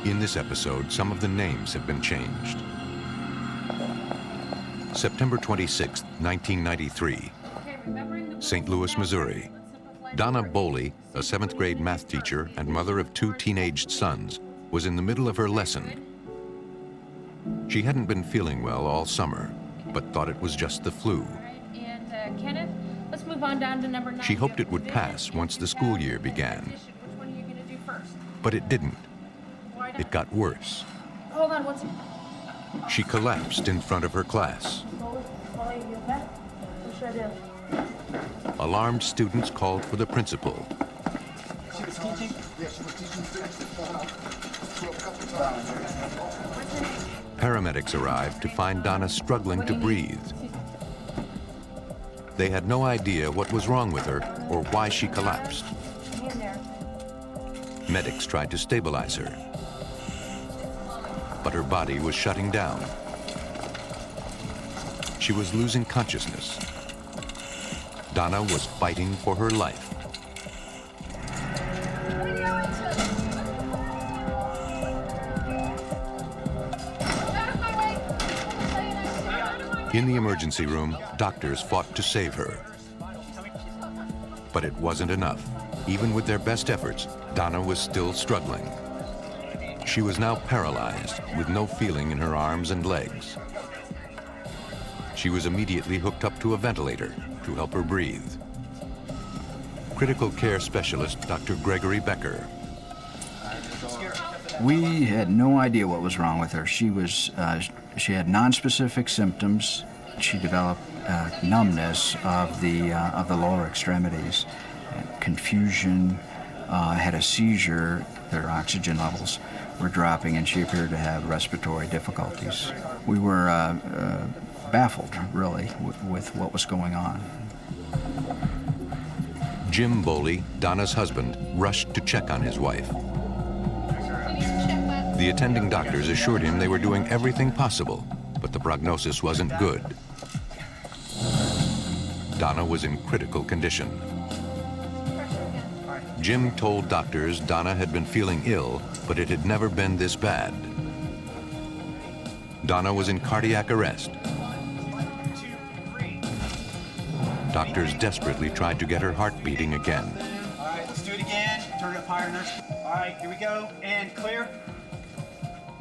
In this episode, some of the names have been changed. September 26, 1993, St. Louis, Missouri. Donna Boley, a 7th grade math teacher and mother of 2 teenaged sons, was in the middle of her lesson. She hadn't been feeling well all summer, but thought it was just the flu. And Kenneth, let's move on down to number 9. She hoped it would pass once the school year began. Which one are you going to do first? But it didn't. Why not? It got worse. Hold on, what's... She collapsed in front of her class. Molly, you okay? What should I do? Alarmed students called for the principal. She was teaching? Yeah, she was teaching physics and falling out a couple times. Paramedics arrived to find Donna struggling to breathe. They had no idea what was wrong with her or why she collapsed. Medics tried to stabilize her, but her body was shutting down. She was losing consciousness. Donna was fighting for her life. In the emergency room, doctors fought to save her. But it wasn't enough. Even with their best efforts, Donna was still struggling. She was now paralyzed, with no feeling in her arms and legs. She was immediately hooked up to a ventilator to help her breathe. Critical care specialist Dr. Gregory Becker. We had no idea what was wrong with her. She had nonspecific symptoms. She developed numbness of the lower extremities, confusion, had a seizure. Their oxygen levels were dropping, and she appeared to have respiratory difficulties. We were baffled, really, with what was going on. Jim Boley, Donna's husband, rushed to check on his wife. The attending doctors assured him they were doing everything possible, but the prognosis wasn't good. Donna was in critical condition. Jim told doctors Donna had been feeling ill, but it had never been this bad. Donna was in cardiac arrest. Doctors desperately tried to get her heart beating again. All right, let's do it again. Turn it up higher, nurse. All right, here we go, and clear.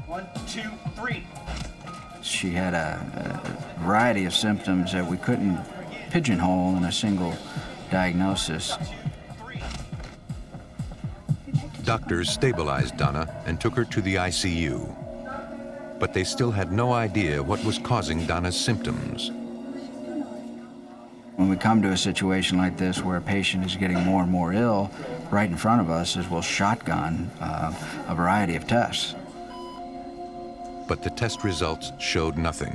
1, 2, 3. She had a variety of symptoms that we couldn't pigeonhole in a single diagnosis. Doctors stabilized Donna and took her to the ICU. But they still had no idea what was causing Donna's symptoms. When we come to a situation like this where a patient is getting more and more ill, right in front of us is we'll shotgun a variety of tests. But the test results showed nothing.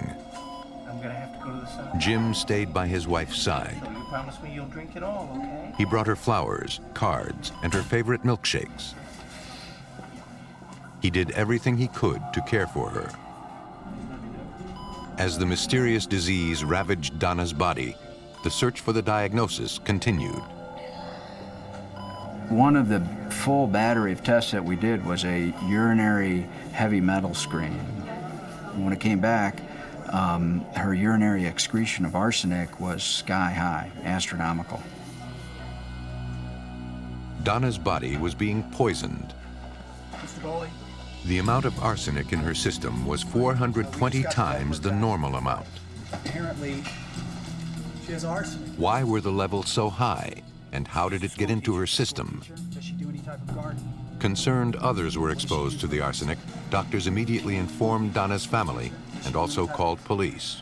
I'm gonna have to go to the side. Jim stayed by his wife's side. So you promise me you'll drink it all, okay? He brought her flowers, cards, and her favorite milkshakes. He did everything he could to care for her. As the mysterious disease ravaged Donna's body, the search for the diagnosis continued. One of the full battery of tests that we did was a urinary heavy metal screen. When it came back, her urinary excretion of arsenic was sky high, astronomical. Donna's body was being poisoned. Mr. Boley? The amount of arsenic in her system was 420 times the normal amount. Apparently, she has arsenic. Why were the levels so high, and how did it get into her system? Does she do any type of gardening? Concerned others were exposed to the arsenic, doctors immediately informed Donna's family and also called police.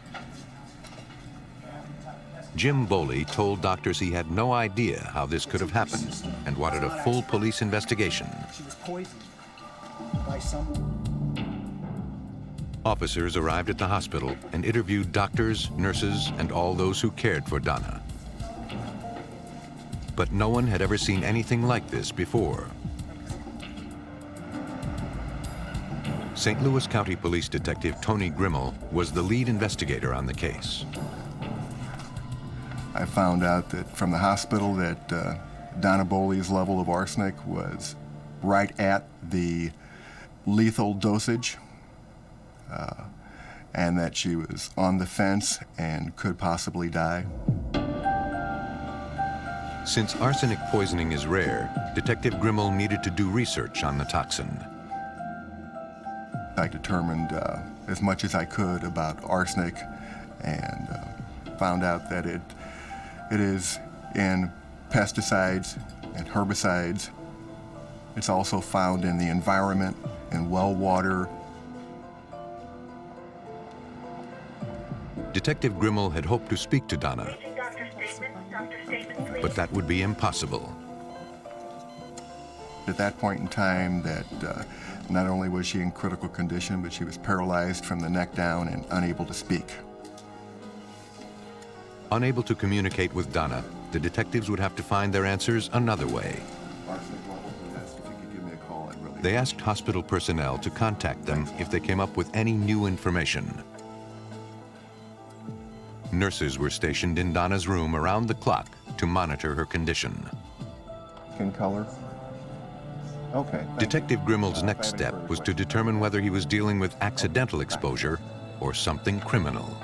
Jim Boley told doctors he had no idea how this could have happened and wanted a full police investigation. She was poisoned by someone. Officers arrived at the hospital and interviewed doctors, nurses, and all those who cared for Donna. But no one had ever seen anything like this before. St. Louis County Police Detective Tony Grimmel was the lead investigator on the case. I found out that from the hospital that Donna Boley's level of arsenic was right at the lethal dosage, and that she was on the fence and could possibly die. Since arsenic poisoning is rare, Detective Grimmel needed to do research on the toxin. I determined as much as I could about arsenic and found out that it is in pesticides and herbicides. It's also found in the environment, in well water. Detective Grimmel had hoped to speak to Donna, but that would be impossible. At that point in time, that not only was she in critical condition, but she was paralyzed from the neck down and unable to speak. Unable to communicate with Donna, the detectives would have to find their answers another way. They asked hospital personnel to contact them if they came up with any new information. Nurses were stationed in Donna's room around the clock to monitor her condition. Skin color? Okay. Detective Grimmel's next step was to determine whether he was dealing with accidental exposure or something criminal.